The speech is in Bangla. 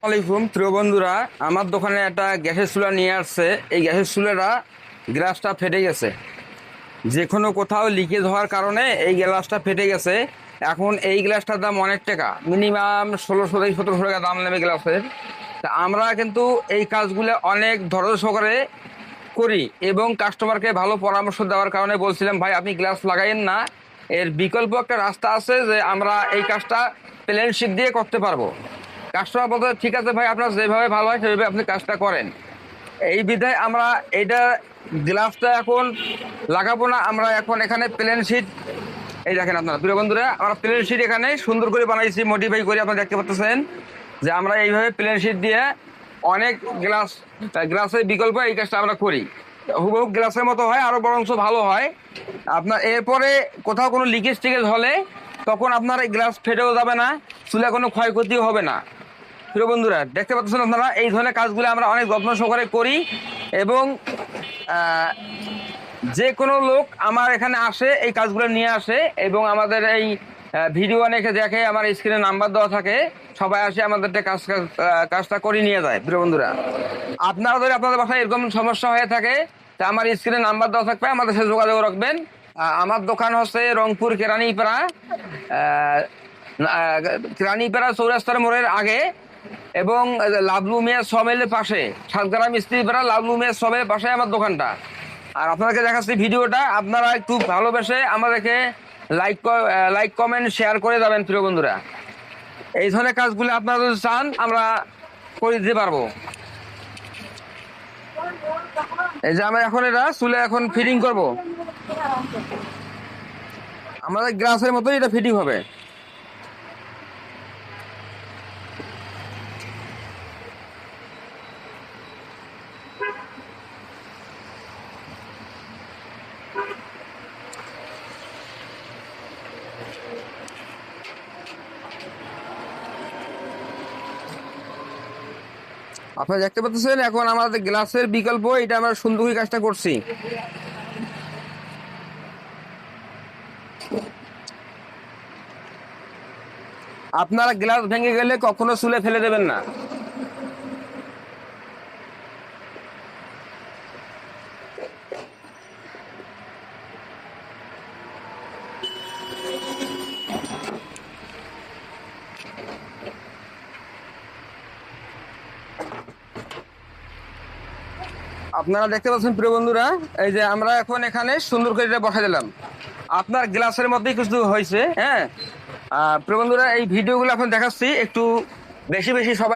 আলাইকুম প্রিয় বন্ধুরা, আমার দোকানে একটা গ্যাসের চুলা নিয়ে আসছে। এই গ্যাসের চুলাটা গ্লাসটা ফেটে গেছে। যে কোনো কোথাও লিকেজ হওয়ার কারণে এই গ্লাসটা ফেটে গেছে। এখন এই গ্লাসটার দাম অনেক টাকা, মিনিমাম 1600 থেকে 1700 টাকা দাম নেবে গ্লাসের। তা আমরা কিন্তু এই কাজগুলো অনেক ধৈর্য সহকারে করি এবং কাস্টমারকে ভালো পরামর্শ দেওয়ার কারণে বলছিলাম, ভাই আপনি গ্লাস লাগাইয়েন না, এর বিকল্প একটা রাস্তা আছে যে আমরা এই কাজটা প্লেন শিট দিয়ে করতে পারবো। কাস্টমার বলতে ঠিক আছে ভাই, আপনার যেভাবে ভালো হয় সেভাবে আপনি কাজটা করেন। এই বিধায় আমরা এটা গ্লাসটা এখন লাগাবো না, আমরা এখন এখানে প্লেন শিট, এই দেখেন আপনারা প্রিয় বন্ধুরা, আমরা প্লেন শিট এখানে সুন্দর করে বানাইছি, মডিফাই করে আপনারা দেখতে পাচ্ছেন যে আমরা এইভাবে প্লেন শিট দিয়ে অনেক গ্লাসের বিকল্প এই কাজটা আমরা করি। হুবহু গ্লাসের মতো হয়, আরো বরঞ্চ ভালো হয়। আপনার এরপরে কোথাও কোনো লিকেজ টিকেজ হলে তখন আপনার এই গ্লাস ফেটেও যাবে না, চুলে কোনো ক্ষয়ক্ষতিও হবে না। প্রিয় বন্ধুরা, দেখতে পাচ্ছেন আপনারা এই ধরনের কাজগুলো আমরা অনেক যত্ন সহকারে করি এবং যে কোনো লোক আমার এখানে আসে এই কাজগুলো নিয়ে আসে এবং আমাদের এই ভিডিও অনেকে দেখে, আমার স্ক্রিনে নাম্বার দেওয়া থাকে, সবাই আসে আমাদের কাজটা করে নিয়ে যায়। প্রিয় বন্ধুরা, আপনারা যদি আপনাদের বাসায় এরকম সমস্যা হয়ে থাকে তা আমার স্ক্রিনে নাম্বার দেওয়া থাকবে, আমাদের সাথে যোগাযোগ রাখবেন। আমার দোকান হচ্ছে রংপুর কেরানীপাড়া, কেরানীপাড়া চৌরাস্তার মোড়ের আগে এবং লাভলু মিয়া সমেলের পাশে, সাতগ্রাম স্ত্রীপাড়া লাভলু মিয়া সমেলের পাশে আমার দোকানটা। আর আপনাদেরকে দেখাচ্ছি ভিডিওটা, আপনারা একটু ভালোবেসে আমাদেরকে লাইক কমেন্ট শেয়ার করে যাবেন। প্রিয় বন্ধুরা, এই ধরনের কাজগুলো আপনারা যদি চান আমরা করে দিতে পারবো। এই যে আমরা এখন এটা চুলে এখন ফিটিং করব, আমাদের গ্লাসের মতোই এটা ফিটিং হবে। আপনারা দেখতে পাচ্ছেন এখন আমাদের গ্লাসের বিকল্প এটা আমরা সুন্দর কাজটা করছি। আপনারা গ্লাস ভেঙে গেলে কখনো চুলে ফেলে দেবেন না। আপনারা দেখতে পাচ্ছেন প্রিয় বন্ধুরা, এই যে আমরা এখন এখানে সুন্দর করে এটা বসা দিলাম, আপনার গ্লাসের মধ্যেই কিছু হয়েছে। হ্যাঁ, প্রিয় বন্ধুরা, এই ভিডিওগুলো এখন দেখাচ্ছি একটু বেশি বেশি সবাই